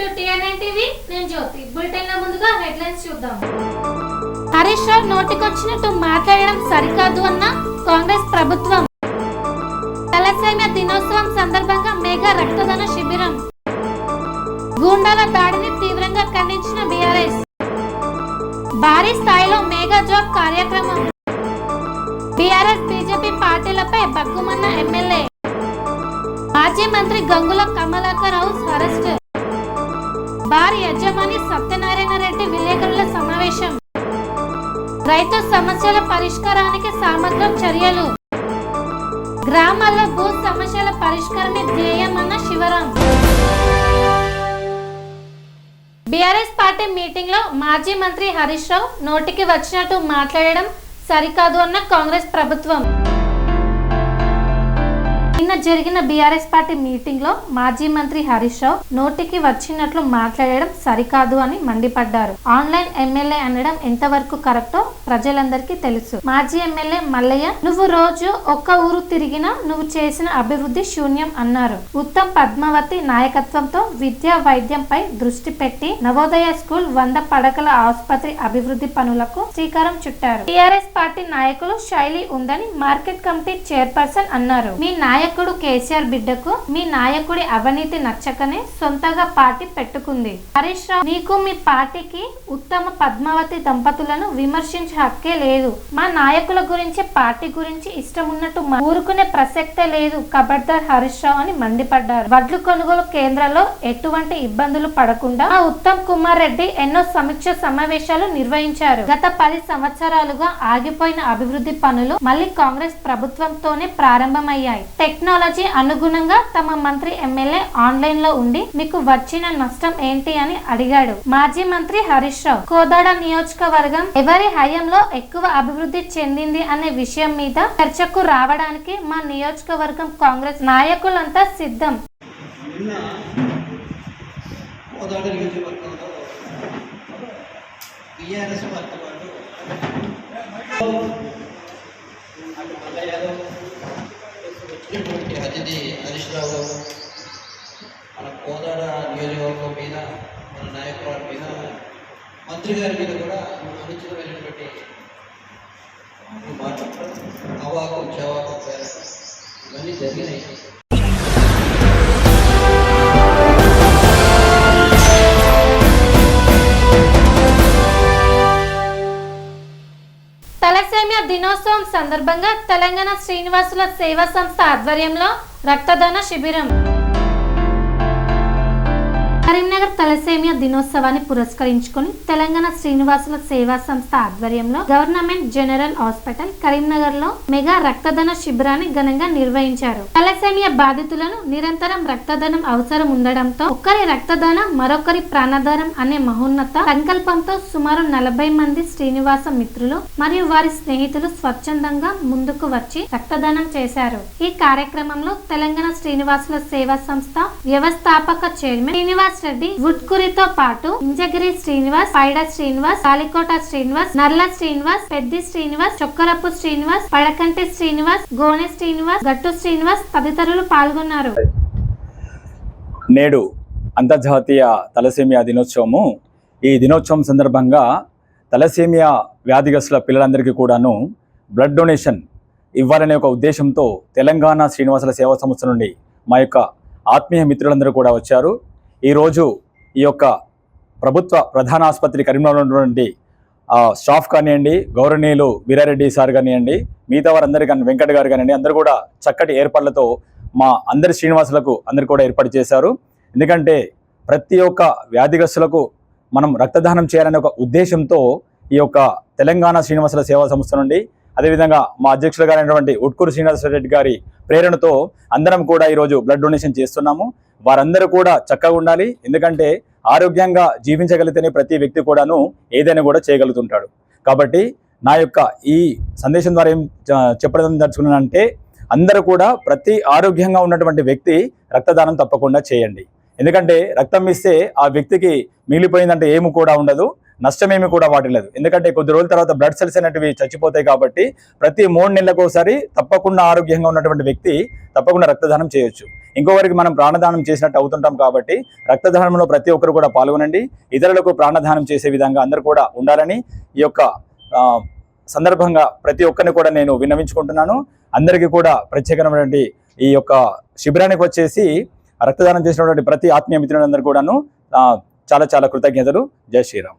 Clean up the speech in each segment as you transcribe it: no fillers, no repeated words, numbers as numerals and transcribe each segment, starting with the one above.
To TNN TV. నేను జ్యోతి. Bulletin లో ముందుగా హెడ్లైన్స్ చూద్దాం. హరీష్ రావు నోటికొచ్చినట్టు మాట్లాడడం సరికాదు అన్న కాంగ్రెస్ ప్రభుత్వం. తలసేమియా దినోత్సవం సందర్భంగా మెగా రక్తదాన శిబిరం. గూండాల దాడిని తీవ్రంగా ఖండించిన బీఆర్ఎస్. భారీ స్థాయిలో మెగా జాబ్ కార్యక్రమం. బీఆర్ఎస్ బీజేపీ పార్టీలపై బగ్గుమన్న ఎమ్మెల్యే. మాజీ మంత్రి Gangula Kamalakar house arrest. Bar యజమాని సత్యనారాయణ రెడ్డి విలేకరుల సమావేశం. రైతు సమస్యల పరిష్కారానికి సమగ్ర చర్యలు. గ్రామాల్లో భూ సమస్యల పరిష్కారమే ధ్యేయమన్న శివరాం. బీఆర్ఎస్ పార్టీ మీటింగ్ లో మాజీ మంత్రి హరీష్ రావు నోటికి వచ్చినట్టు మాట్లాడడం సరికాదు అన్న కాంగ్రెస్ ప్రభుత్వం. నిన్న జరిగిన బీఆర్ఎస్ పార్టీ మీటింగ్ లో మాజీ మంత్రి హరీష్ రావు నోటికి వచ్చినట్లు మాట్లాడడం సరికాదు అని మండిపడ్డారు. ఆన్లైన్ ఎమ్మెల్యే అనడం ఎంతవరకు కరెక్టో ప్రజలందరికీ తెలుసు. మాజీ ఎమ్మెల్యే మల్లయ్య, నువ్వు రోజు ఒక్క ఊరు తిరిగినా నువ్వు చేసిన అభివృద్ధి శూన్యం అన్నారు. ఉత్తమ్ పద్మావతి నాయకత్వంతో విద్యా వైద్యంపై దృష్టి పెట్టి నవోదయ స్కూల్ 100 పడకల ఆసుపత్రి అభివృద్ధి పనులకు శ్రీకారం చుట్టారు. టీఆర్ఎస్ పార్టీ నాయకులు శైలి ఉందని మార్కెట్ కమిటీ చైర్పర్సన్ అన్నారు. మీ నాయకుడు కేసీఆర్ బిడ్డకు మీ నాయకుడి అవినీతి నచ్చకనే సొంతగా పార్టీ పెట్టుకుంది. హరీష్ రావు, నీకు మీ పార్టీకి ఉత్తమ పద్మావతి దంపతులను విమర్శించే హక్కే లేదు. మా నాయకుల గురించి పార్టీ గురించి ఇష్టం ఉన్నట్టు ఊరుకునే ప్రసక్తే లేదు. ఖబర్దార్ హరీష్ రావు అని మండిపడ్డారు. వడ్లు కొనుగోలు కేంద్రాల్లో ఎటువంటి ఇబ్బందులు పడకుండా ఆ ఉత్తమ్ కుమార్ రెడ్డి ఎన్నో సమీక్ష సమావేశాలు నిర్వహించారు. గత 10 సంవత్సరాలుగా ఆగిపోయిన అభివృద్ధి పనులు మళ్లీ కాంగ్రెస్ ప్రభుత్వంతోనే ప్రారంభమయ్యాయి. టెక్నాలజీ అనుగుణంగా తమ మంత్రి ఎమ్మెల్యే ఆన్లైన్ లో ఉండి మీకు వచ్చిన నష్టం ఏంటి అని అడిగాడు మాజీ మంత్రి హరీష్ రావు. కోదాడ నియోజకవర్గం ఎవరి హయాంలో ఎక్కువ అభివృద్ధి చెందింది అనే విషయం మీద చర్చకు రావడానికి మా నియోజకవర్గం కాంగ్రెస్ నాయకులంతా సిద్ధం. అతిథి హరీష్ రావు మన కోదాడ నియోజకవర్గం మీద, మన నాయకురాల మీద, మంత్రి గారి మీద కూడా అనుచితమైనటువంటి మాట్లాడటం, అవాకు చవాకు ఇవన్నీ జరిగినాయి. తలసేమియా దినోత్సవం సందర్భంగా తెలంగాణ శ్రీనివాసుల సేవా సంస్థ ఆధ్వర్యంలో రక్తదాన శిబిరం. కరీంనగర్ తలసేమియా దినోత్సవాన్ని పురస్కరించుకుని తెలంగాణ శ్రీనివాసుల సేవా సంస్థ ఆధ్వర్యంలో గవర్నమెంట్ జనరల్ హాస్పిటల్ కరీంనగర్ లో మెగా రక్తదాన శిబిరాన్ని ఘనంగా నిర్వహించారు. తలసేమియా బాధితులను నిరంతరం రక్తదానం అవసరం ఉండడంతో ఒకరి రక్తదానం మరొకరి ప్రాణదానం అనే మహోన్నత సంకల్పంతో సుమారు 40 మంది శ్రీనివాస మిత్రులు మరియు వారి స్నేహితులు స్వచ్ఛందంగా ముందుకు వచ్చి రక్తదానం చేశారు. ఈ కార్యక్రమంలో తెలంగాణ శ్రీనివాసుల సేవా సంస్థ వ్యవస్థాపక చైర్మన్ శ్రీనివాస్ రెడ్డి, వుడ్కురితో పాటు ఇంజగిరి శ్రీనివాస్, పైడా శ్రీనివాస్, కాలికోట శ్రీనివాస్, నర్ల శ్రీనివాస్, పెద్ది శ్రీనివాస్, చొక్కరపు శ్రీనివాస్, పడకంటి శ్రీనివాస్, గోనె శ్రీనివాస్, గట్టు శ్రీనివాస్ తదితరులు పాల్గొన్నారు. నేడు అంతర్జాతీయ తలసేమియా దినోత్సవము. ఈ దినోత్సవం సందర్భంగా తలసేమియా వ్యాధిగ్రస్తుల పిల్లలందరికీ కూడాను బ్లడ్ డొనేషన్ ఇవ్వాలనే ఒక ఉద్దేశంతో తెలంగాణ శ్రీనివాసుల సేవా సంస్థ నుండి మా యొక్క ఆత్మీయ మిత్రులందరూ కూడా వచ్చారు. ఈరోజు ఈ యొక్క ప్రభుత్వ ప్రధాన ఆసుపత్రి కరీంనగర్లో ఉన్నటువంటి స్టాఫ్ కానివ్వండి, గౌరవనీయులు వీరారెడ్డి సార్ కానివ్వండి, మిగతా వారందరూ కానీ, వెంకట గారు కానివ్వండి, అందరూ కూడా చక్కటి ఏర్పాట్లతో మా అందరి శ్రీనివాసులకు అందరూ కూడా ఏర్పాటు చేశారు. ఎందుకంటే ప్రతి ఒక్క వ్యాధిగ్రస్తులకు మనం రక్తదానం చేయాలనే ఒక ఉద్దేశంతో ఈ యొక్క తెలంగాణ శ్రీనివాసుల సేవా సంస్థ నుండి, అదేవిధంగా మా అధ్యక్షులు గారైనటువంటి ఉట్కూరు శ్రీనివాసరెడ్డి గారి ప్రేరణతో అందరం కూడా ఈరోజు బ్లడ్ డొనేషన్ చేస్తున్నాము. వారందరూ కూడా చక్కగా ఉండాలి. ఎందుకంటే ఆరోగ్యంగా జీవించగలిగితేనే ప్రతి వ్యక్తి కూడాను ఏదైనా కూడా చేయగలుగుతుంటాడు. కాబట్టి నా యొక్క ఈ సందేశం ద్వారా ఏం చెప్పడం దలుచుకున్నానంటే, అందరూ కూడా ప్రతి ఆరోగ్యంగా ఉన్నటువంటి వ్యక్తి రక్తదానం తప్పకుండా చేయండి. ఎందుకంటే రక్తం ఇస్తే ఆ వ్యక్తికి మిగిలిపోయిందంటే ఏమి కూడా ఉండదు, నష్టమేమి కూడా వాటిలేదు. ఎందుకంటే కొద్ది రోజుల తర్వాత బ్లడ్ సెల్స్ అనేటివి చచ్చిపోతాయి. కాబట్టి ప్రతి 3 నెలలకు ఒకసారి తప్పకుండా ఆరోగ్యంగా ఉన్నటువంటి వ్యక్తి తప్పకుండా రక్తదానం చేయొచ్చు. ఇంకొకరికి మనం ప్రాణదానం చేసినట్టు అవుతుంటాం కాబట్టి రక్తదానంలో ప్రతి ఒక్కరు కూడా పాల్గొనండి. ఇతరులకు ప్రాణదానం చేసే విధంగా అందరూ కూడా ఉండాలని ఈ యొక్క సందర్భంగా ప్రతి ఒక్కరిని కూడా నేను విన్నవించుకుంటున్నాను. అందరికీ కూడా ప్రత్యేకమైనటువంటి ఈ యొక్క శిబిరానికి వచ్చేసి రక్తదానం చేసినటువంటి ప్రతి ఆత్మీయ మిత్రులందరూ కూడాను చాలా చాలా కృతజ్ఞతలు. జై శ్రీరామ్.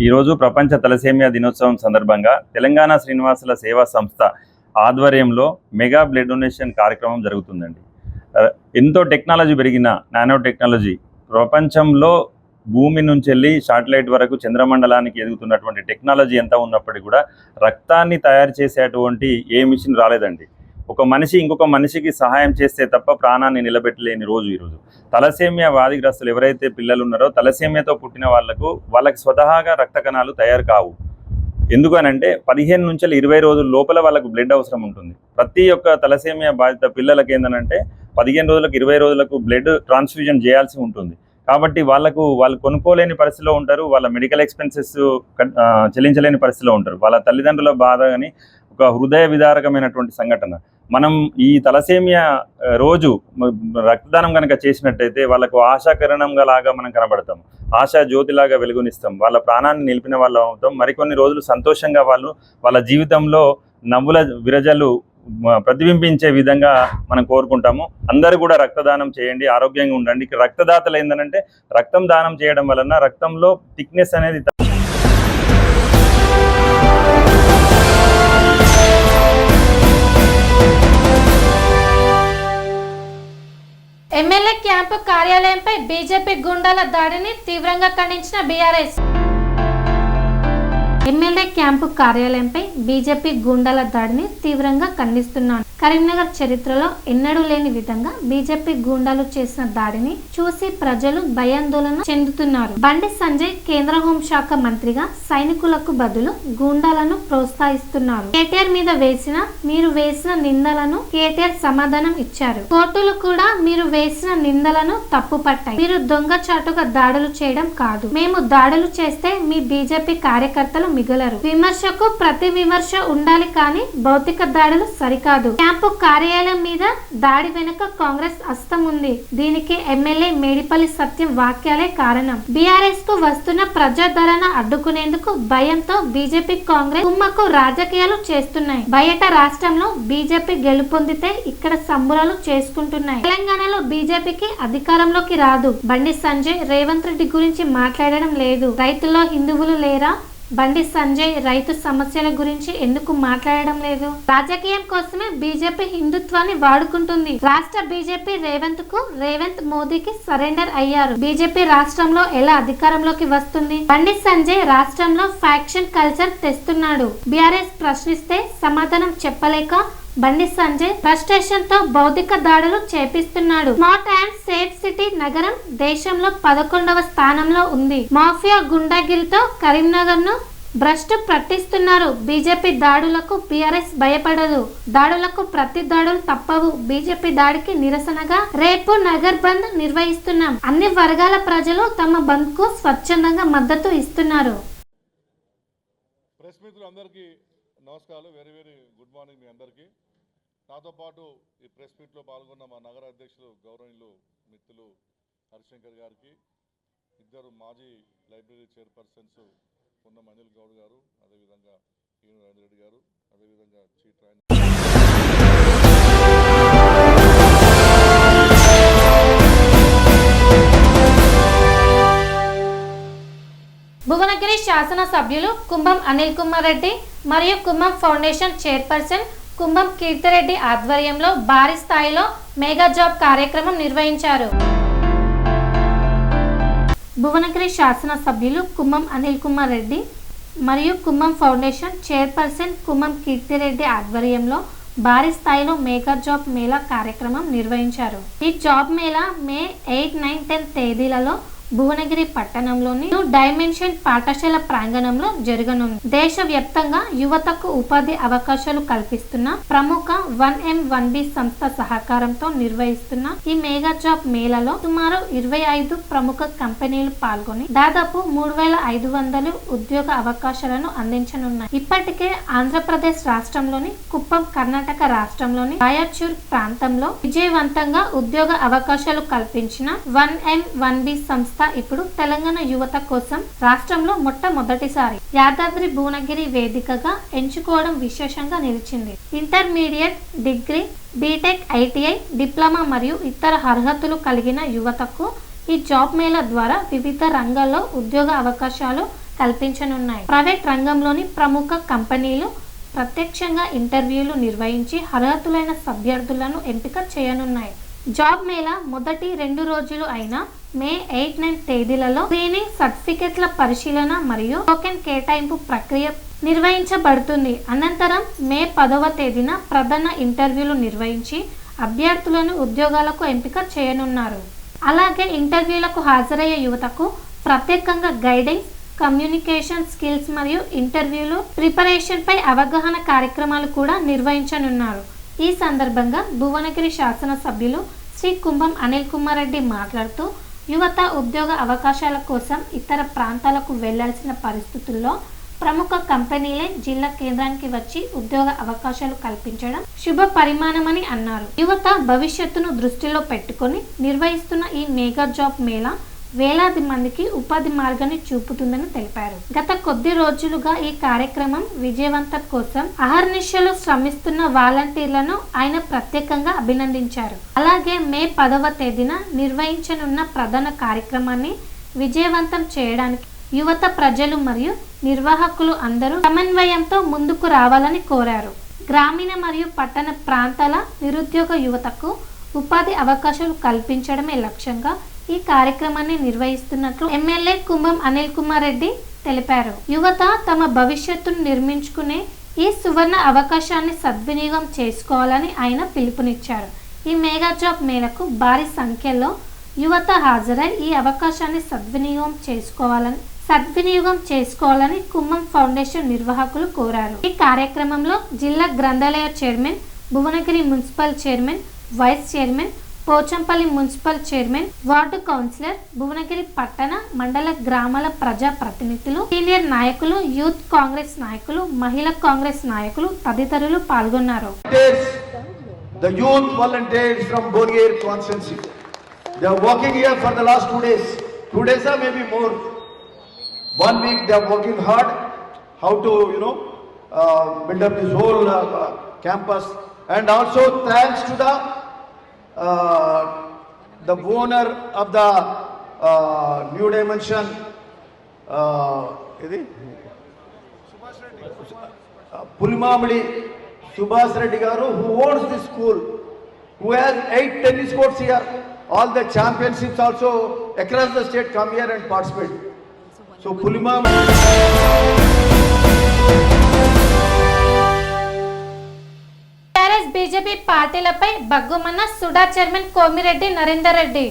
ఈరోజు ప్రపంచ తలసేమియా దినోత్సవం సందర్భంగా తెలంగాణ శ్రీనివాసుల సేవా సంస్థ ఆధ్వర్యంలో మెగా బ్లడ్ డొనేషన్ కార్యక్రమం జరుగుతుందండి. ఎంతో టెక్నాలజీ పెరిగిన నానో టెక్నాలజీ ప్రపంచంలో భూమి నుంచి వెళ్ళి శాటిలైట్ వరకు చంద్రమండలానికి ఎదుగుతున్నటువంటి టెక్నాలజీ ఎంత ఉన్నప్పటికీ కూడా రక్తాన్ని తయారు చేసేటువంటి ఏ మిషన్ రాలేదండి. ఒక మనిషి ఇంకొక మనిషికి సహాయం చేస్తే తప్ప ప్రాణాన్ని నిలబెట్టలేని రోజు ఈరోజు. తలసేమియా వ్యాధిగ్రస్తులు ఎవరైతే పిల్లలు ఉన్నారో తలసేమియాతో పుట్టిన వాళ్ళకి స్వతహాగా రక్త కణాలు తయారు కావు. ఎందుకనంటే 15 నుంచి 20 రోజుల లోపల వాళ్ళకు బ్లడ్ అవసరం ఉంటుంది. ప్రతి ఒక్క తలసేమియా బాధిత పిల్లలకి ఏంటంటే 15 రోజులకు 20 రోజులకు బ్లడ్ ట్రాన్స్ఫ్యూజన్ చేయాల్సి ఉంటుంది. కాబట్టి వాళ్ళు కొనుక్కోలేని పరిస్థితిలో ఉంటారు. వాళ్ళ మెడికల్ ఎక్స్పెన్సెస్ చెల్లించలేని పరిస్థితిలో ఉంటారు. వాళ్ళ తల్లిదండ్రుల బాధ కానీ ఒక హృదయ విదారకమైనటువంటి సంఘటన. మనం ఈ తలసేమియా రోజు రక్తదానం కనుక చేసినట్టయితే వాళ్ళకు ఆశాకిరణంగా లాగా మనం కనబడతాం, ఆశా జ్యోతిలాగా వెలుగునిస్తాం, వాళ్ళ ప్రాణాన్ని నిలిపిన వాళ్ళు అవుతాం. మరికొన్ని రోజులు సంతోషంగా వాళ్ళ జీవితంలో నవ్వుల విరజలు ప్రతిబింబించే విధంగా మనం కోరుకుంటాము. అందరూ కూడా రక్తదానం చేయండి, ఆరోగ్యంగా ఉండండి. రక్తదాతలు ఏంటంటే రక్తం దానం చేయడం వలన రక్తంలో థిక్నెస్ అనేది ఎమ్మెల్యే క్యాంపు కార్యాలయంపై బీజేపీ గుండాల దాడిని తీవ్రంగా ఖండించిన బీఆర్ఎస్. ఎమ్మెల్యే క్యాంపు కార్యాలయంపై బీజేపీ గుండాల దాడిని తీవ్రంగా ఖండిస్తున్నాను. కరీంనగర్ చరిత్రలో ఎన్నడూ లేని విధంగా బీజేపీ గూండాలు చేసిన దాడిని చూసి ప్రజలు భయాందోళన చెందుతున్నారు. బండి సంజయ్ కేంద్ర హోంశాఖ మంత్రిగా సైనికులకు బదులు గూండాలను ప్రోత్సహిస్తున్నారు. కేటీఆర్ మీద మీరు వేసిన నిందలను కేటీఆర్ సమాధానం ఇచ్చారు. కోర్టులు కూడా మీరు వేసిన నిందలను తప్పుపట్టాయి. మీరు దొంగచాటుగా దాడులు చేయడం కాదు. మేము దాడులు చేస్తే మీ బీజేపీ కార్యకర్తలు మిగలరు. విమర్శకు ప్రతి విమర్శ ఉండాలి కానీ భౌతిక దాడులు సరికాదు. క్యాంపు కార్యాలయం మీద దాడి వెనుక కాంగ్రెస్ హస్తం ఉంది. దీనికి ఎమ్మెల్యే మేడిపల్లి సత్యం వాక్యాలే కారణం. బీఆర్ఎస్ కు వస్తున్న ప్రజాదరణ అడ్డుకునేందుకు భయంతో బీజేపీ కాంగ్రెస్ కుమ్మకు రాజకీయాలు చేస్తున్నాయి. బయట రాష్ట్రంలో బీజేపీ గెలుపొందితే ఇక్కడ సంబురాలు చేసుకుంటున్నాయి. తెలంగాణలో బీజేపీకి అధికారంలోకి రాదు. బండి సంజయ్ రేవంత్ రెడ్డి గురించి మాట్లాడడం లేదు. రైతుల్లో హిందువులు లేరా? బండి సంజయ్ రైతు సమస్యల గురించి ఎందుకు మాట్లాడడం లేదు? రాజకీయం కోసమే బీజేపీ హిందుత్వాన్ని వాడుకుంటుంది. రాష్ట్ర బీజేపీ రేవంత్ మోదీకి సరెండర్ అయ్యారు. బీజేపీ రాష్ట్రంలో ఎలా అధికారంలోకి వస్తుంది? బండి సంజయ్ రాష్ట్రంలో ఫ్యాక్షన్ కల్చర్ తెస్తున్నాడు. బీఆర్ఎస్ ప్రశ్నిస్తే సమాధానం చెప్పలేక బండి సంజయ్ ఫ్రస్ట్రేషన్ తో భౌతిక దాడులు చేపిస్తున్నాడు. స్మార్ట్ అండ్ సేఫ్ సిటీ నగరం దేశంలో 11వ స్థానంలో ఉంది. మాఫియా గుండాగిరితో కరీంనగర్ ను భ్రష్టు పట్టిస్తున్నారు. బీజేపీ దాడులకు బీఆర్ఎస్ భయపడదు. దాడులకు ప్రతి దాడులు తప్పవు. బీజేపీ దాడికి నిరసనగా రేపు నగర్ బంద్ నిర్వహిస్తున్నాం. అన్ని వర్గాల ప్రజలు తమ బంద్ కు స్వచ్ఛందంగా మద్దతు ఇస్తున్నారు. నమస్కారాలు, వెరీ వెరీ గుడ్ మార్నింగ్ మీ అందరికీ. నాతో పాటు ఈ ప్రెస్ మీట్లో పాల్గొన్న మా నగర అధ్యక్షులు గౌరవనీయులు మిత్రులు హరిశంకర్ గారికి, ఇద్దరు మాజీ లైబ్రరీ చైర్పర్సన్స్ పొన్నం అనిల్ గౌడ్ గారు, అదేవిధంగా ఈను రాజేంద్ర రెడ్డి గారు, అదేవిధంగా చీఫ్ ట్రైనర్ భువనగిరి శాసన సభ్యులు కుంభం అనిల్ కుమార్ రెడ్డి మరియు కుంభం ఫౌండేషన్ చైర్పర్సన్ కుంభం కీర్తిరెడ్డి ఆధ్వర్యంలో భారీ స్థాయిలో మెగా జాబ్ కార్యక్రమం నిర్వహించారు. భువనగిరి శాసన సభ్యులు కుంభం అనిల్ కుమార్ రెడ్డి మరియు కుంభం ఫౌండేషన్ చైర్పర్సన్ కుంభం కీర్తిరెడ్డి ఆధ్వర్యంలో భారీ స్థాయిలో మెగా జాబ్ మేళా కార్యక్రమం నిర్వహించారు. ఈ జాబ్ మేళా మే 8, 9, 10 తేదీలలో భువనగిరి పట్టణంలోని న్యూ డైమెన్షన్ పాఠశాల ప్రాంగణంలో జరగనుంది. దేశవ్యాప్తంగా యువతకు ఉపాధి అవకాశాలు కల్పిస్తున్న ప్రముఖ 1M1B సంస్థ సహకారంతో నిర్వహిస్తున్న ఈ మెగా జాబ్ మేళాలో సుమారు 25 ప్రముఖ కంపెనీలు పాల్గొని దాదాపు 3500 ఉద్యోగ అవకాశాలను అందించనున్నాయి. ఇప్పటికే ఆంధ్రప్రదేశ్ రాష్ట్రంలోని కుప్పం, కర్ణాటక రాష్ట్రంలోని రాయచూర్ ప్రాంతంలో విజయవంతంగా ఉద్యోగ అవకాశాలు కల్పించిన 1M1B సంస్థ ఇప్పుడు తెలంగాణ యువత కోసం రాష్ట్రంలో మొట్టమొదటిసారి యాదాద్రి భువనగిరి వేదికగా ఎంచుకోవడం విశేషంగా నిలిచింది. Intermediate, degree, BTech, ITI, diploma మరియు ఇతర అర్హతలు కలిగిన యువతకు ఈ జాబ్ మేళా ద్వారా వివిధ రంగాల్లో ఉద్యోగ అవకాశాలు కల్పించనున్నాయి. ప్రైవేట్ రంగంలోని ప్రముఖ కంపెనీలు ప్రత్యక్షంగా ఇంటర్వ్యూలు నిర్వహించి అర్హతులైన అభ్యర్థులను ఎంపిక చేయనున్నాయి. జాబ్ మేళా మొదటి 2 రోజులు అయిన మే 8, 9 తేదీలలో స్క్రీనింగ్, సర్టిఫికెట్ల పరిశీలన మరియు టోకెన్ కేటాయింపు ప్రక్రియ నిర్వహించబడుతుంది. అనంతరం మే 10వ తేదీన ప్రధాన ఇంటర్వ్యూలు నిర్వహించి అభ్యర్థులను ఉద్యోగాలకు ఎంపిక చేయనున్నారు. అలాగే ఇంటర్వ్యూలకు హాజరయ్యే యువతకు ప్రత్యేకంగా గైడెన్స్, కమ్యూనికేషన్ స్కిల్స్ మరియు ఇంటర్వ్యూలు ప్రిపరేషన్ పై అవగాహన కార్యక్రమాలు కూడా నిర్వహించనున్నారు. ఈ సందర్భంగా భువనగిరి శాసనసభ్యులు శ్రీ కుంభం అనిల్ కుమార్ రెడ్డి మాట్లాడుతూ యువత ఉద్యోగ అవకాశాల కోసం ఇతర ప్రాంతాలకు వెళ్లాల్సిన పరిస్థితుల్లో ప్రముఖ కంపెనీలే జిల్లా కేంద్రానికి వచ్చి ఉద్యోగ అవకాశాలు కల్పించడం శుభ పరిమాణమని అన్నారు. యువత భవిష్యత్తును దృష్టిలో పెట్టుకొని నిర్వహిస్తున్న ఈ మెగా జాబ్ మేళా వేలాది మందికి ఉపాధి మార్గాన్ని చూపుతుందని తెలిపారు. గత కొద్ది రోజులుగా ఈ కార్యక్రమం విజయవంతం కోసం అహర్నిశలు శ్రమిస్తున్న వాలంటీర్లను ఆయన ప్రత్యేకంగా అభినందించారు. అలాగే మే 10వ తేదీన నిర్వహించనున్న ప్రధాన కార్యక్రమాన్ని విజయవంతం చేయడానికి యువత, ప్రజలు మరియు నిర్వాహకులు అందరూ సమన్వయంతో ముందుకు రావాలని కోరారు. గ్రామీణ మరియు పట్టణ ప్రాంతాల నిరుద్యోగ యువతకు ఉపాధి అవకాశాలు కల్పించడమే లక్ష్యంగా ఈ కార్యక్రమాన్ని నిర్వహిస్తున్నట్లు ఎమ్మెల్యే కుంభం అనిల్ కుమార్ రెడ్డి తెలిపారు. యువత తమ భవిష్యత్తును నిర్మించుకునే ఈ సువర్ణ అవకాశాన్ని సద్వినియోగం చేసుకోవాలని ఆయన పిలుపునిచ్చారు. ఈ మెగా జాబ్ మేళకు భారీ సంఖ్యలో యువత హాజరై ఈ అవకాశాన్ని సద్వినియోగం చేసుకోవాలని కుంభం ఫౌండేషన్ నిర్వాహకులు కోరారు. ఈ కార్యక్రమంలో జిల్లా గ్రంథాలయ chairman, Bhuvanagiri municipal chairman, vice chairman, Pochampalli municipal chairman, ward councillor, Bhuvanagiri పట్టణ, మండల, గ్రామాల ప్రజా ప్రతినిధులు, సీనియర్ నాయకులు, యూత్ కాంగ్రెస్ నాయకులు, మహిళా కాంగ్రెస్ నాయకులు తదితరులు పాల్గొన్నారు. The youth volunteers from Bhuvnagiri constituency, they are working here for the last 2 days. 2 days or maybe more. 1 week they are working hard how to build up this whole campus, and also thanks to the owner of the New Dimension, Pulimamidi Subhash Reddy garu, who owns this school, who has 8 tennis courts here. All the championships also across the state come here and participate. So Pulimamidi. BJP పార్టీలపై బగ్గుమన్న SUDA chairman Komireddy Narender Reddy.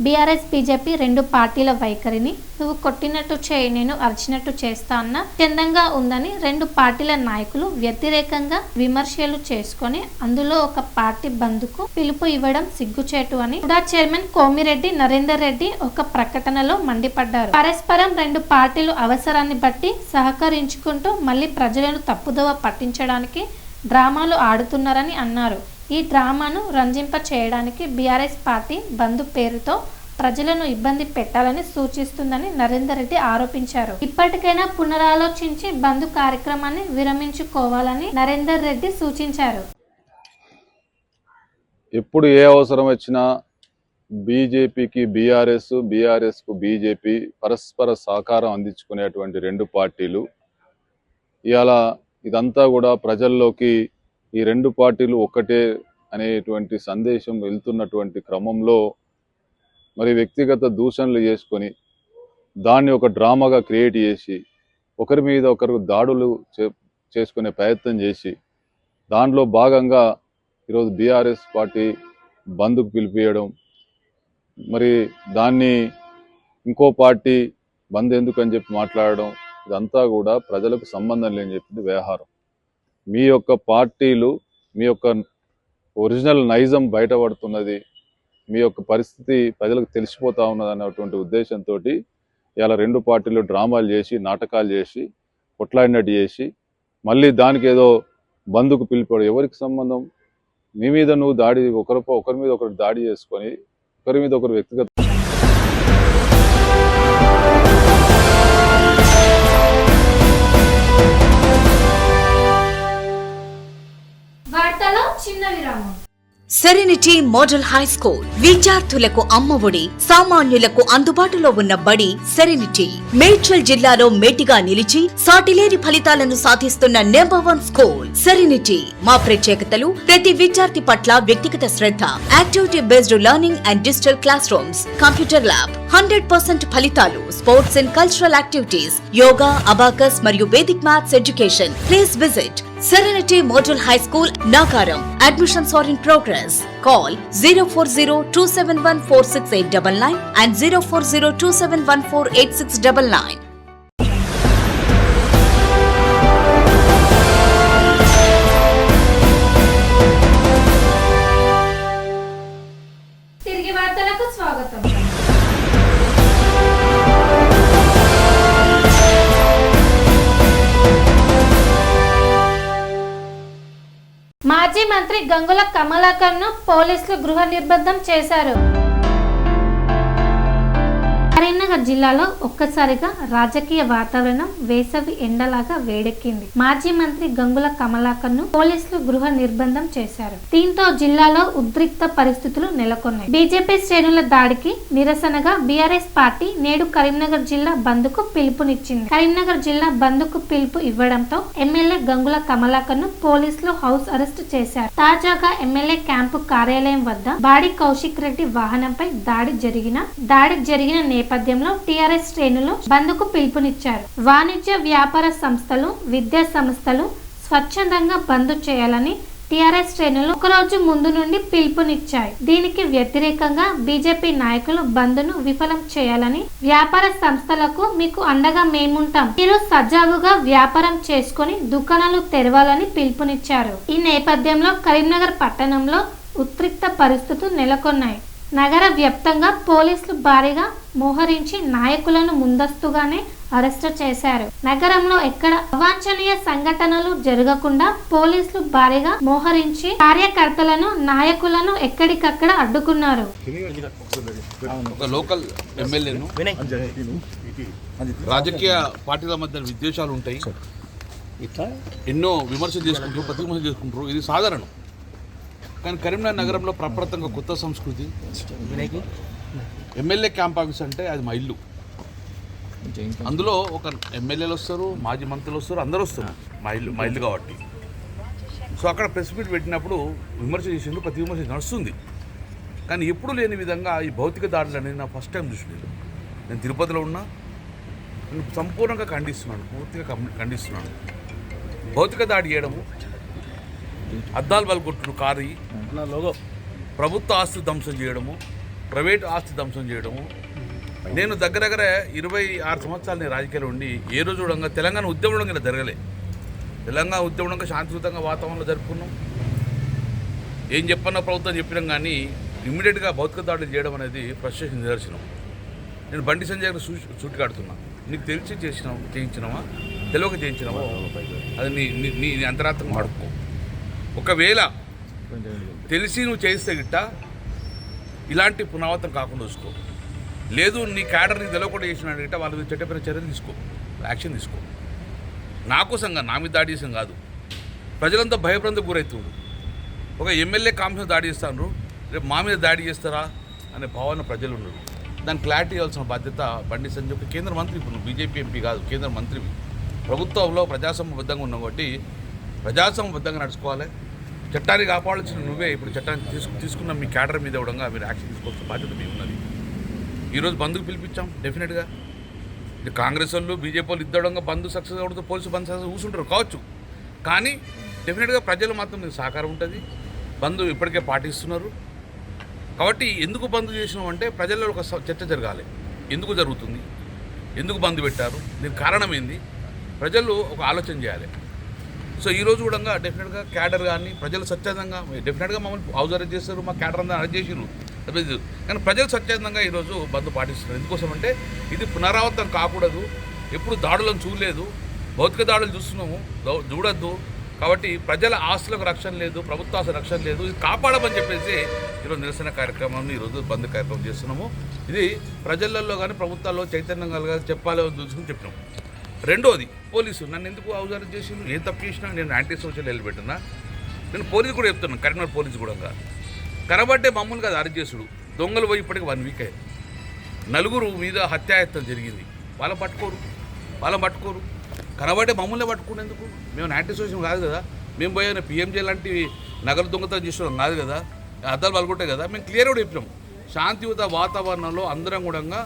BRS, BJP 2 పార్టీల వైఖరిని నువ్వు కొట్టినట్టు చేయి, నేను అరిచినట్టు చేస్తా అన్న చందంగా ఉందని 2 పార్టీల నాయకులు వ్యతిరేకంగా విమర్శలు చేసుకొని అందులో ఒక పార్టీ బంద్కు పిలుపు ఇవ్వడం సిగ్గుచేటు అని సుడా చైర్మన్ కోమిరెడ్డి నరేందర్ రెడ్డి ఒక ప్రకటనలో మండిపడ్డారు. పరస్పరం 2 పార్టీలు అవసరాన్ని బట్టి సహకరించుకుంటూ మళ్ళీ ప్రజలను తప్పుదోవ పట్టించడానికి డ్రామాలు ఆడుతున్నారని అన్నారు. ఈ డ్రామాను రంజింప చేయడానికి బీఆర్ఎస్ పార్టీ బంద్ పేరుతో ప్రజలను ఇబ్బంది పెట్టాలని సూచిస్తుందని నరేందర్ రెడ్డి ఆరోపించారు. ఇప్పటికైనా పునరాలోచించి బంద్ కార్యక్రమాన్ని విరమించుకోవాలని నరేందర్ రెడ్డి సూచించారు. ఎప్పుడు ఏ అవసరం వచ్చినా బీజేపీకి బీఆర్ఎస్, బీఆర్ఎస్కు బీజేపీ పరస్పర సహకారం అందించుకునేటువంటి 2 పార్టీలు. ఇవాళ ఇదంతా కూడా ప్రజల్లోకి ఈ 2 పార్టీలు ఒక్కటే అనేటువంటి సందేశం వెళ్తున్నటువంటి క్రమంలో మరి వ్యక్తిగత దూషణలు చేసుకొని దాన్ని ఒక డ్రామాగా క్రియేట్ చేసి ఒకరి మీద ఒకరు దాడులు చేసుకునే ప్రయత్నం చేసి దాంట్లో భాగంగా ఈరోజు బీఆర్ఎస్ పార్టీ బంద్కు పిలిపియడం, మరి దాన్ని ఇంకో పార్టీ బంద్ ఎందుకు అని చెప్పి మాట్లాడడం ఇదంతా కూడా ప్రజలకు సంబంధం లేని చెప్పింది వ్యవహారం. మీ యొక్క పార్టీలు మీ యొక్క ఒరిజినల్ నైజం బయటపడుతున్నది, మీ యొక్క పరిస్థితి ప్రజలకు తెలిసిపోతా ఉన్నది అన్నటువంటి ఉద్దేశంతో ఇలా రెండు పార్టీలు డ్రామాలు చేసి నాటకాలు చేసి కొట్లాడినట్టు చేసి మళ్ళీ దానికి ఏదో బంధుకు పిలిపాడు. ఎవరికి సంబంధం? నీ మీద నువ్వు దాడి ఒకరి మీద ఒకరు దాడి చేసుకొని ఒకరి మీద ఒకరు వ్యక్తిగత వార్తలో చిన్న విరామం. సెరెనిటీ మోడల్ హై స్కూల్ విద్యార్థులకు అమ్మఒడి, సామాన్యులకు అందుబాటులో ఉన్న బడి సెరెనిటీ. మేడ్చల్ జిల్లాలో మేటిగా నిలిచి సాటిలేని ఫలితాలను సాధిస్తున్న నంబర్ 1 స్కూల్ సెరెనిటీ. మా ప్రత్యేకతలు ప్రతి విద్యార్థి పట్ల వ్యక్తిగత శ్రద్ధ, activity based learning and digital classrooms, computer lab, 100% ఫలితాలు, sports and cultural activities, yoga, abacus మరియు Vedic maths education. Please visit Serenity Model High School, Nagaram. Admissions are in progress. Call 040-271-46899 and 040-271-48699. తిరిగి వార్తలకు స్వాగతం. మాజీ మంత్రి గంగుల కమలాకర్ను పోలీసులు గృహ నిర్బంధం చేశారు. కరీంనగర్ జిల్లాలో ఒక్కసారిగా రాజకీయ వాతావరణం వేసవి ఎండలాగా వేడెక్కింది. మాజీ మంత్రి గంగుల కమలాకర్ను పోలీసులు గృహ నిర్బంధం చేశారు. దీంతో జిల్లాలో ఉద్రిక్త పరిస్థితులు నెలకొన్నాయి. బీజేపీ శ్రేణుల దాడికి నిరసనగా బీఆర్ఎస్ పార్టీ నేడు కరీంనగర్ జిల్లా బంద్కు పిలుపునిచ్చింది. కరీంనగర్ జిల్లా బంద్కు పిలుపు ఇవ్వడంతో ఎమ్మెల్యే గంగుల కమలాకర్ను పోలీసులు హౌస్ అరెస్ట్ చేశారు. తాజాగా ఎమ్మెల్యే క్యాంపు కార్యాలయం వద్ద బాడి కౌశిక్ రెడ్డి వాహనంపై దాడి జరిగిన నేపథ్యంలో టీఆర్ఎస్ శ్రేణులు బంద్కు పిలుపునిచ్చారు. వాణిజ్య వ్యాపార సంస్థలు, విద్యా సంస్థలు స్వచ్ఛందంగా బంద్ చేయాలని టీఆర్ఎస్ శ్రేణులు ఒకరోజు ముందు నుండి పిలుపునిచ్చాయి. దీనికి వ్యతిరేకంగా బీజేపీ నాయకులు బంద్ను విఫలం చేయాలని, వ్యాపార సంస్థలకు మీకు అండగా మేముంటాం, మీరు సజావుగా వ్యాపారం చేసుకుని దుకాణాలు తెరవాలని పిలుపునిచ్చారు. ఈ నేపథ్యంలో కరీంనగర్ పట్టణంలో ఉద్రిక్త పరిస్థితులు నెలకొన్నాయి. నగర వ్యాప్తంగా పోలీసులు భారీగా మోహరించి నాయకులను ముందస్తుగానే అరెస్టు చేశారు. నగరంలో ఎక్కడ అవాంఛనీయ సంఘటనలు జరగకుండా పోలీసులు భారీగా మోహరించి కార్యకర్తలను, నాయకులను ఎక్కడికక్కడ అడ్డుకున్నారు. ఒక లోకల్ ఎమ్మెల్యేను రాజకీయ పార్టీల మధ్య విద్వేషాలు ఉంటాయి, ఎన్నో విమర్శలు చేసుకుంటారు, ప్రతి విమర్శలు చేసుకుంటారు, ఇది సాధారణం. కానీ కరీంనగర్ నగరంలో ప్రప్రథంగా కొత్త సంస్కృతి. ఎమ్మెల్యే క్యాంప్ ఆఫీస్ అంటే అది మా ఇల్లు. అందులో ఒక ఎమ్మెల్యేలు వస్తారు, మాజీ మంత్రులు వస్తారు, అందరూ వస్తారు. మా ఇల్లు కాబట్టి. సో అక్కడ ప్రెస్ మీట్ పెట్టినప్పుడు విమర్శ చేసిండ్రు, ప్రతి విమర్శ నడుస్తుంది. కానీ ఎప్పుడూ లేని విధంగా ఈ భౌతిక దాడులు అనేది నా ఫస్ట్ టైం చూసినాను. నేను తిరుపతిలో ఉన్నా, నేను సంపూర్ణంగా ఖండిస్తున్నాను, పూర్తిగా ఖండిస్తున్నాను. భౌతిక దాడి చేయడము, అద్దాలు బలగొట్టుడు కారు, ప్రభుత్వ ఆస్తి ధ్వంసం చేయడము, ప్రైవేట్ ఆస్తి ధ్వంసం చేయడము. నేను దగ్గర 26 సంవత్సరాలు నేను రాజకీయాలు ఉండి ఏ రోజు కూడా తెలంగాణ ఉద్యమం ఇలా జరగలే. తెలంగాణ ఉద్యమం శాంతియుతంగా వాతావరణంలో జరుపుకున్నాం. ఏం చెప్పన్న ప్రభుత్వం చెప్పినాం, కానీ ఇమ్మీడియట్గా భౌతిక దాడులు చేయడం అనేది ఫ్రస్ట్రేషన్ నిదర్శనం. నేను బండి సంజయ్ గారు సూటికాడుతున్నా, నీకు తెలిసి చేయించినావా, తెలియక చేయించినావా, అది నీ అంతరాత్మకం అడుక్కో. ఒకవేళ తెలిసి నువ్వు చేస్తే గిట్ట ఇలాంటి పునరావృతం కాకుండా చూసుకో. లేదు నీ క్యాడర్ నీకు తెలియకుండా చేసిన గిట్ట వాళ్ళ మీద చట్టపరమైన చర్యలు తీసుకో, యాక్షన్ తీసుకో. నా కోసంగా, నా మీద దాడి చేసాం కాదు. ప్రజలంతా భయభ్రాంతికి గురవుతుంది. ఒక ఎమ్మెల్యే కాంప్షన్ దాడి చేస్తాను, రేపు మా మీద దాడి చేస్తారా అనే భావన ప్రజలు ఉన్నారు. దానికి క్లారిటీ ఇవ్వాల్సిన బాధ్యత బండి సంజయ్. ఒక కేంద్ర మంత్రి, ఇప్పుడు నువ్వు బీజేపీ ఎంపీ కాదు, కేంద్ర మంత్రివి. ప్రభుత్వంలో ప్రజాస్వామ్యబద్ధంగా ఉన్నావు కాబట్టి ప్రజాస్వామ్యబద్ధంగా నడుచుకోవాలి. చట్టాన్ని కాపాడాల్సిన నువ్వే. ఇప్పుడు చట్టాన్ని తీసుకున్న మీ క్యాడర్ మీద ఇవ్వడంగా మీరు యాక్షన్ తీసుకోవాల్సిన బాధ్యత మీకు ఉన్నది. ఈరోజు బంద్కు పిలిపించాం. డెఫినెట్గా ఇది కాంగ్రెస్ వాళ్ళు, బీజేపీ వాళ్ళు ఇద్దడంగా బంద్ సక్సెస్ అవుతుంది, పోలీసు బంద్ సక్సెస్ కూర్చుంటారు కావచ్చు. కానీ డెఫినెట్గా ప్రజలు మాత్రం మీకు సహకారం ఉంటుంది. బంద్ ఇప్పటికే పాటిస్తున్నారు. కాబట్టి ఎందుకు బంద్ చేసినాం అంటే ప్రజల్లో ఒక చర్చ జరగాలి. ఎందుకు జరుగుతుంది, ఎందుకు బంద్ పెట్టారు, దీనికి కారణం ఏంది, ప్రజలు ఒక ఆలోచన చేయాలి. సో ఈరోజు కూడా డెఫినెట్గా క్యాడర్ కానీ ప్రజలు స్వచ్ఛందంగా డెఫినెట్గా మమ్మల్ని హౌస్ అరెస్ట్ చేస్తారు, మా క్యాడర్ అంతా అరెస్ట్ చేసిరు, కానీ ప్రజలు స్వచ్ఛందంగా ఈరోజు బంద్ పాటిస్తున్నారు. ఎందుకోసం అంటే ఇది పునరావృతం కాకూడదు. ఎప్పుడు దాడులను చూడలేదు, భౌతిక దాడులు చూస్తున్నాము, చూడొద్దు. కాబట్టి ప్రజల ఆస్తులకు రక్షణ లేదు, ప్రభుత్వ ఆస్తుల రక్షణ లేదు, ఇది కాపాడమని చెప్పేసి ఈరోజు నిరసన కార్యక్రమాన్ని ఈరోజు బంద్ కార్యక్రమం చేస్తున్నాము. ఇది ప్రజలలో కానీ ప్రభుత్వాల్లో చైతన్యం కలగాలి చెప్పాలి చూసుకుని చెప్పినాము. రెండోది పోలీసు నన్ను ఎందుకు హౌస్ అరెస్ట్ చేసిండు, ఏం తప్పు చేసినా నేను యాంటీ సోషల్ వెళ్ళి పెట్టినా, నేను పోలీసు కూడా చెప్తున్నాను, కరీంనగర్ పోలీసు కూడా కాదు. కనబట్టే మమ్మల్ని కాదు అరెస్ట్ చేసుడు, దొంగలు పోయి ఇప్పటికి 1 వీక్ అయ్యారు. 4 మీద హత్యాయత్నం జరిగింది, వాళ్ళని పట్టుకోరు. కనబట్టే మమ్మల్ని పట్టుకునేందుకు, మేము యాంటీ సోషల్ కాదు కదా, మేము పోయిన పిఎంజే లాంటి నగర దొంగతనం చేసేవాళ్ళం కాదు కదా, అద్దాలు పలుకుంటాయి కదా. మేము క్లియర్ కూడా చెప్పినాం, శాంతియుత వాతావరణంలో అందరం కూడా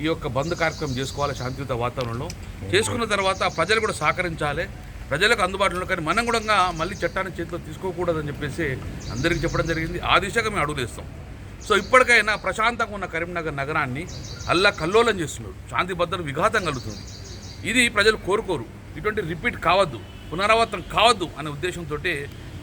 ఈ యొక్క బంద్ కార్యక్రమం చేసుకోవాలి. శాంతియుత వాతావరణంలో చేసుకున్న తర్వాత ప్రజలు కూడా సహకరించాలి, ప్రజలకు అందుబాటులో. కానీ మనం కూడా మళ్ళీ చట్టాన్ని చేతిలో తీసుకోకూడదని చెప్పేసి అందరికీ చెప్పడం జరిగింది. ఆ దిశగా మేము అడుగులేస్తాం. సో ఇప్పటికైనా ప్రశాంతంగా ఉన్న కరీంనగర్ నగరాన్ని కల్లోలం చేస్తున్నారు, శాంతి భద్రత విఘాతం కలుగుతుంది. ఇది ప్రజలు కోరుకోరు, ఇటువంటి రిపీట్ కావద్దు, పునరావృతం కావద్దు అనే ఉద్దేశంతో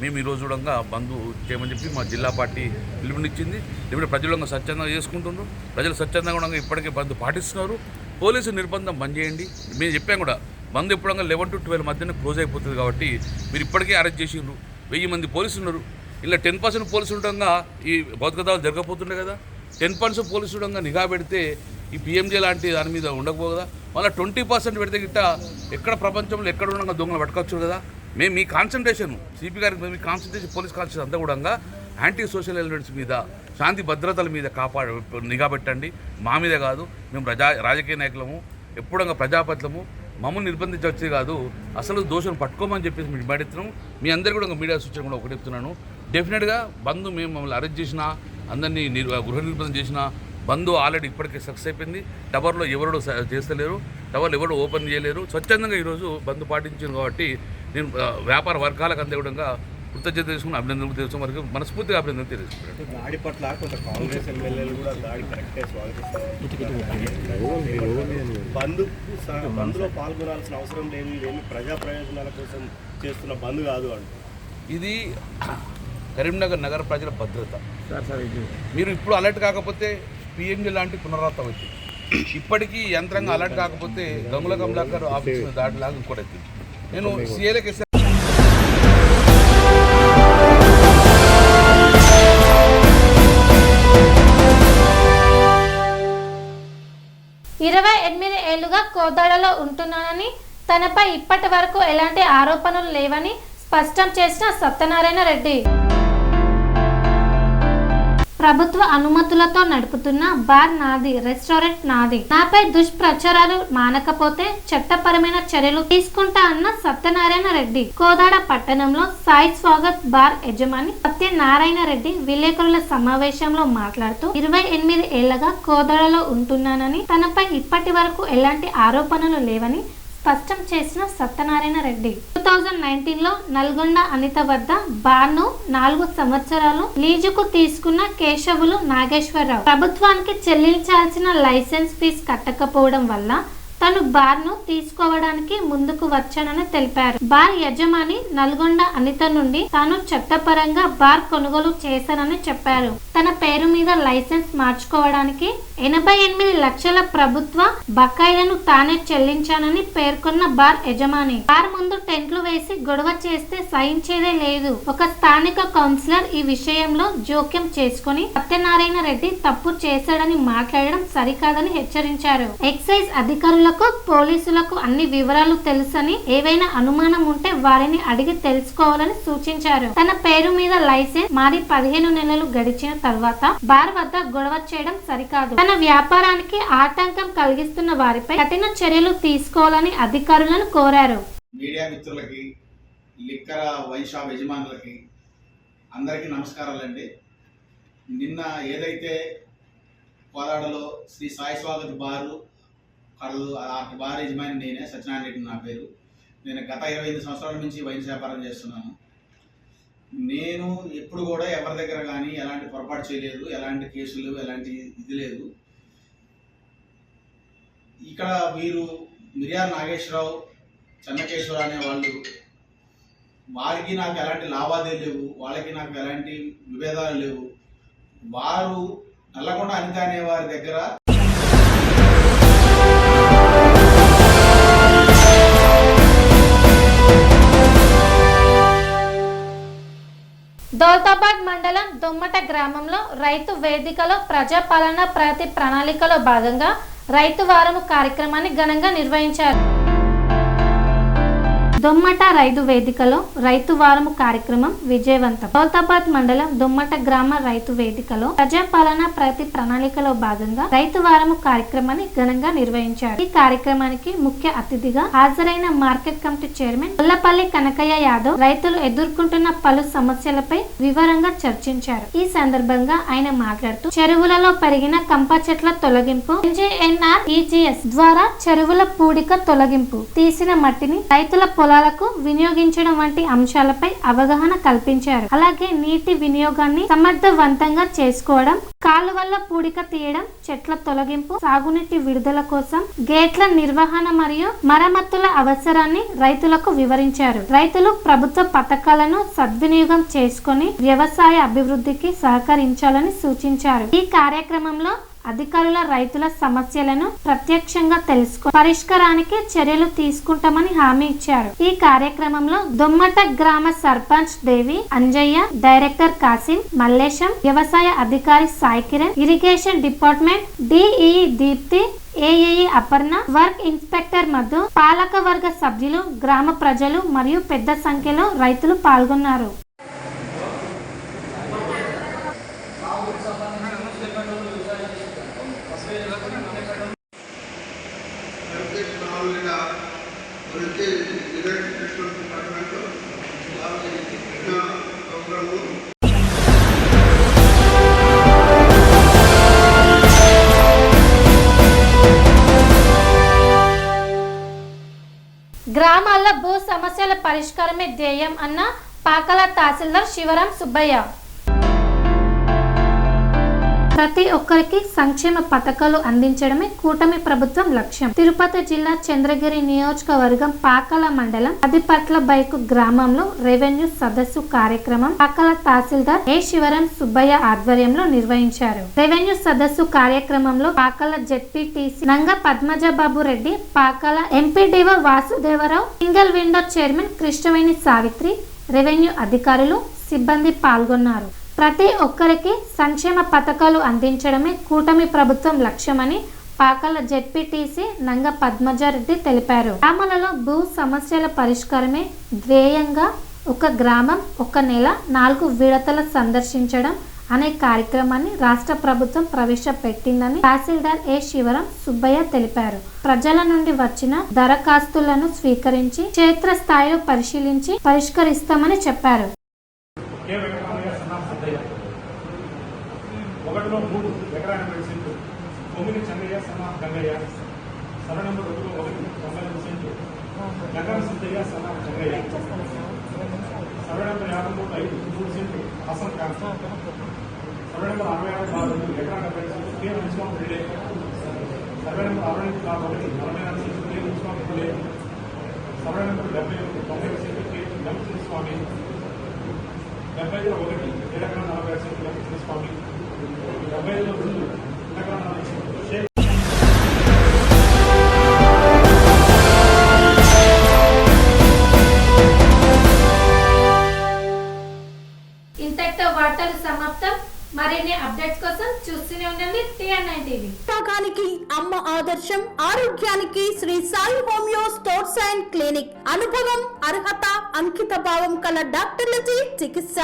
మేము ఈరోజు కూడా బంద్ చేయమని చెప్పి మా జిల్లా పార్టీ పిలుపునిచ్చింది. ఇప్పుడు ప్రజలు స్వచ్ఛందంగా చేసుకుంటున్నారు, ప్రజలు స్వచ్ఛందంగా కూడా ఇప్పటికే బంద్ పాటిస్తున్నారు. పోలీసు నిర్బంధం బంద్ చేయండి. మేము చెప్పాం కూడా, బంద్ ఎప్పుడంగా 11 to 12 మధ్యన క్లోజ్ అయిపోతుంది. కాబట్టి మీరు ఇప్పటికే అరెస్ట్ చేసిండ్రు, 1000 మంది పోలీసులు ఉన్నారు. ఇలా 10% పోలీసులు ఉండగా ఈ భౌతిక దాడులు జరగకపోతుండే కదా. 10% పోలీసులు ఉండగా నిఘా పెడితే ఈ పిఎంజే లాంటి దాని మీద ఉండకపోదా. మళ్ళీ 20% పెడితే గిట్ట ఎక్కడ ప్రపంచంలో ఎక్కడ ఉండగా దొంగలు పట్టుకోవచ్చు కదా. మేము మీ కాన్సన్ట్రేషన్, సిపి గారికి మీ కాన్సన్ట్రేషన్, పోలీస్ కాన్సన్ట్రేషన్ అంతా కూడా యాంటీ సోషల్ ఎలిమెంట్స్ మీద, శాంతి భద్రతల మీద నిఘా పెట్టండి. మా మీద కాదు, మేము రాజకీయ నాయకులము, ఎప్పుడంగా ప్రజాపతులము, మమ్మల్ని నిర్బంధించవచ్చే కాదు, అసలు దోషులను పట్టుకోమని చెప్పేసి మేము డిమాండ్ మీ అందరికీ కూడా మీడియా సూచన కూడా ఒకటి చెప్తున్నాను. డెఫినెట్గా బంద్ మేము మమ్మల్ని అరెస్ట్ చేసినా, అందరినీ గృహ నిర్బంధం చేసినా, బంద్ ఆల్రెడీ ఇప్పటికే సక్సెస్ అయిపోయింది. టవర్లో ఎవరు చేస్తలేరు, టవర్లు ఎవరు ఓపెన్ చేయలేరు. స్వచ్ఛందంగా ఈరోజు బంద్ పాటించాను. కాబట్టి నేను వ్యాపార వర్గాలకు అంతే కూడా కృతజ్ఞత తెలుసుకుని అభినందనలు తెలుసు, వరకు మనస్ఫూర్తిగా అభినందనలు తెలుసుకున్నాను. దాడి పట్ల కొంత కాంగ్రెస్ ఎమ్మెల్యేలు కూడా దాడి కరెక్టే స్వాగతిస్తారు. బంద్లో పాల్గొనాల్సిన అవసరం లేదు, ఇదేమి ప్రజా ప్రయోజనాల కోసం చేస్తున్న బంద్ కాదు అంటూ. ఇది కరీంనగర్ నగర ప్రజల భద్రత. మీరు ఇప్పుడు అలర్ట్ కాకపోతే పిఎంజే లాంటి పునరావృతం అవుతుంది. ఇప్పటికీ యంత్రంగా అలర్ట్ కాకపోతే గంగుల కమలాకర్ ఆఫీస్ దాటిలాగా ఇంకోటి అవుతుంది. నేను సీఏలకి 28 ఏళ్లుగా కోదాడలో ఉంటున్నానని, తనపై ఇప్పటి వరకు ఎలాంటి ఆరోపణలు లేవని స్పష్టం చేసిన సత్యనారాయణ రెడ్డి. ప్రభుత్వ అనుమతులతో నడుపుతున్న బార్ నాది, రెస్టారెంట్ నాది, నాపై దుష్ప్రచారాలు మానకపోతే చట్టపరమైన చర్యలు తీసుకుంటా అన్న సత్యనారాయణ రెడ్డి కోదాడ పట్టణంలో సాయి స్వాగత్ బార్ యజమాని సత్యనారాయణ రెడ్డి విలేకరుల సమావేశంలో మాట్లాడుతూ 28 ఏళ్లగా కోదాడలో ఉంటున్నానని, తనపై ఇప్పటి వరకు ఎలాంటి ఆరోపణలు లేవని స్పష్టం చేసిన సత్యనారాయణ రెడ్డి 2019లో నల్గొండ అనిత వద్ద బార్ను 4 సంవత్సరాలు లీజుకు తీసుకున్న కేశవులు నాగేశ్వరరావు ప్రభుత్వానికి చెల్లించాల్సిన లైసెన్స్ ఫీజు కట్టకపోవడం వల్ల తను బార్ను తీసుకోవడానికి ముందుకు వచ్చానని తెలిపారు. బార్ యజమాని నల్గొండ అనిత నుండి తాను చట్టపరంగా బార్ కొనుగోలు చేశానని చెప్పారు. తన పేరు మీద లైసెన్స్ మార్చుకోవడానికి 88 లక్షల ప్రభుత్వ బకాయిలను తానే చెల్లించానని పేర్కొన్న బార్ యజమాని బార్ ముందు టెంట్లు వేసి గొడవ చేస్తే సహించేదే లేదు. ఒక స్థానిక కౌన్సిలర్ ఈ విషయంలో జోక్యం చేసుకుని సత్యనారాయణ రెడ్డి తప్పు చేశాడని మాట్లాడడం సరికాదని హెచ్చరించారు. ఎక్సైజ్ అధికారులకు పోలీసులకు అన్ని వివరాలు తెలుసని, ఏవైనా అనుమానం ఉంటే వారిని అడిగి తెలుసుకోవాలని సూచించారు. తన పేరు మీద లైసెన్స్ మారి 15 నెలలు గడిచిన తర్వాత బార్ వద్ద గొడవ చేయడం సరికాదు. తన వ్యాపారానికి ఆటంకం కలిగిస్తున్న వారిపై కఠిన చర్యలు తీసుకోవాలని అధికారులను కోరారు. మీడియా మిత్రులకి, లిక్కర్ వైన్ షాప్ యజమానులకి అందరికీ నమస్కారాలండి. నిన్న ఏదైతే కోదాడలో శ్రీ సాయి స్వాగత్ బారు కళ్ళు ఆ బార్ యజమాని నేనే, సత్యనారాయణ రెడ్డి నా పేరు. నేను గత 28 సంవత్సరాల నుంచి వైన్ వ్యాపారం చేస్తున్నాను. నేను ఎప్పుడు కూడా ఎవరి దగ్గర కానీ ఎలాంటి పొరపాటు చేయలేదు, ఎలాంటి కేసులు, ఎలాంటి ఇది లేదు. ఇక్కడ వీరు మిర్యాల నాగేశ్వరరావు, చెన్నకేశ్వర అనే వాళ్ళు, వారికి నాకు ఎలాంటి లావాదేవీలు లేవు, వాళ్ళకి నాకు ఎలాంటి విభేదాలు లేవు. వారు నల్లగొండ అనిత అనే వారి దగ్గర దౌలతాబాద్ మండలం దొమ్మట గ్రామంలో రైతు వేదికలో ప్రజాపాలన ప్రగతి ప్రణాళికలో భాగంగా రైతు వారము కార్యక్రమాన్ని ఘనంగా నిర్వహించారు. దొమ్మట రైతు వేదికలో రైతు వారము కార్యక్రమం విజయవంతం. దౌలతాబాద్ మండలం దొమ్మట గ్రామ రైతు వేదికలో ప్రజాపాలన ప్రగతి ప్రణాళికలో భాగంగా రైతు వారము కార్యక్రమాన్ని ఘనంగా నిర్వహించారు. ఈ కార్యక్రమానికి ముఖ్య అతిథిగా హాజరైన market committee chairman Gollapalli Kanakayya Yadav రైతులు ఎదుర్కొంటున్న పలు సమస్యలపై వివరంగా చర్చించారు. ఈ సందర్భంగా ఆయన మాట్లాడుతూ చెరువులలో పెరిగిన కంప చెట్ల తొలగింపు, NGNR-EGS ద్వారా చెరువుల పూడిక తొలగింపు, తీసిన మట్టిని రైతుల పొలాలకు వినియోగించడం వంటి అంశాలపై అవగాహన కల్పించారు. అలాగే నీటి వినియోగాన్ని సమర్థవంతంగా చేసుకోవడం, కాలువల్ల పూడిక తీయడం, చెట్ల తొలగింపు, సాగునీటి విడుదల కోసం గేట్ల నిర్వహణ మరియు మరమ్మతుల అవసరాన్ని రైతులకు వివరించారు. రైతులు ప్రభుత్వ పథకాలను సద్వినియోగం చేసుకొని వ్యవసాయ అభివృద్ధికి సహకరించాలని సూచించారు. ఈ కార్యక్రమంలో అధికారుల రైతుల సమస్యలను ప్రత్యక్షంగా తెలుసుకొని పరిష్కారానికి చర్యలు తీసుకుంటామని హామీ ఇచ్చారు. ఈ కార్యక్రమంలో దొమ్మట గ్రామ సర్పంచ్ దేవి, అంజయ్య, డైరెక్టర్ కాసిం, మల్లేశం, వ్యవసాయ అధికారి Sai Kiran, irrigation department DE Deepti, AAE Aparna, work inspector Madhu, పాలక వర్గ సభ్యులు, గ్రామ ప్రజలు మరియు పెద్ద సంఖ్యలో రైతులు పాల్గొన్నారు. గ్రామాల భూ సమస్యల పరిష్కారమే ధ్యేయం అన్న పాకల తహసీల్దార్ శివరాం సుబ్బయ్య. ప్రతి ఒక్కరికి సంక్షేమ పథకాలు అందించడమే కూటమి ప్రభుత్వం లక్ష్యం. తిరుపతి జిల్లా చంద్రగిరి నియోజకవర్గం పాకల మండలం అదిపట్ల బైకు గ్రామంలో రెవెన్యూ సదస్సు కార్యక్రమం పాకల తహసీల్దార్ ఏ శివరాం సుబ్బయ్య ఆధ్వర్యంలో నిర్వహించారు. రెవెన్యూ సదస్సు కార్యక్రమంలో Pakala ZPTC Nanga Padmajababu Reddy, Pakala MPDO Vasudevarao, single window chairman Krishnaveni Savitri, revenue అధికారులు, సిబ్బంది పాల్గొన్నారు. ప్రతి ఒక్కరికి సంక్షేమ పథకాలు అందించడమే కూటమి ప్రభుత్వం లక్ష్యమని పాకల జెడ్పీటీసీ నంగ పద్మజారెడ్డి తెలిపారు. గ్రామాలలో భూ సమస్యల పరిష్కారమే ధ్యేయంగా ఒక గ్రామం ఒక నెల 4 విడతల సందర్శించడం అనే కార్యక్రమాన్ని రాష్ట్ర ప్రభుత్వం ప్రవేశపెట్టిందని తహసీల్దార్ ఏ శివరాం సుబ్బయ్య తెలిపారు. ప్రజల నుండి వచ్చిన దరఖాస్తులను స్వీకరించి క్షేత్రస్థాయిలో పరిశీలించి పరిష్కరిస్తామని చెప్పారు. 1లో 3 ఎకరాల సెంటు, 9 చెన్నయ్య సన్నా గంగయ్య, సర్వ నెంబర్ 1 90 సెంటు, జగన్ సిద్ధయ్య సన్నా గంగయ్య, సర్వ నెంబర్ 53 3 సెంటు హసన్ ఖాన్, సర్వ నెంబర్ 66 ఎకరాల 70 సెంటు కే మున్సిపల్ రెడ్డి, సర్వ నెంబర్ 65 44 సెంటు కే మున్సిపల్ రెడ్డి, సర్వ నెంబర్ 90 సెంటు కే లక్ష్మీ స్వామి, 75 ఎకరాల 40 సెంటు లక్ష్మీ స్వామి, 75 ఎకరాల షేక్. ఇంతటితో వార్తలు సమాప్తం. మరిన్ని అప్డేట్స్ కోసం చూస్తూనే ఉండండి TN9 టీవీ. రోగానికి అమ్మ ఆదర్శం, ఆరోగ్యానికి Shri Sai homeo stores and clinic. అనుభవం, అర్హత, అంకిత భావం కల డాక్టర్లచే చికిత్స.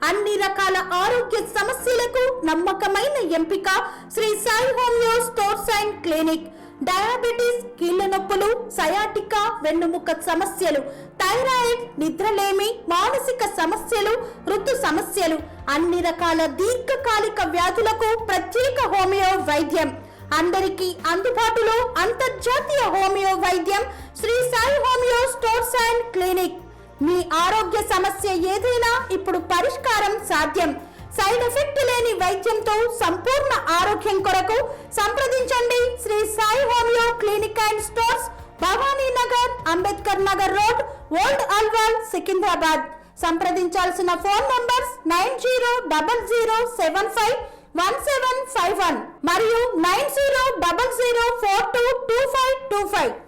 అన్ని రకాల ఆరోగ్య సమస్యలకు నమ్మకమైన ఎంపిక Shri Sai homeo stores and clinic. Diabetes, కీళ్ల నొప్పులు, సయాటికా, వెన్నుముక సమస్యలు, థైరాయిడ్, నిద్రలేమి, మానసిక సమస్యలు, ఋతు సమస్యలు, అన్ని రకాల దీర్ఘకాలిక వ్యాధులకు ప్రత్యేక హోమియో వైద్యం. అందరికీ అందుబాటులో అంతర్జాతీయ హోమియో వైద్యం Shri Sai homeo stores and clinic. మీ ఆరోగ్య సమస్య ఏదైనా ఇప్పుడు పరిష్కారం సాధ్యం. సైడ్ ఎఫెక్ట్ లేని వైద్యంతో సంపూర్ణ ఆరోగ్యం కొరకు సంప్రదించండి Shri Sai homeo clinic and stores, Bhavani Nagar, Ambedkar Nagar road, old Alwal, Secunderabad. సంప్రదించాల్సిన ఫోన్ నంబర్స్ 9000751751 మరియు 9000422525.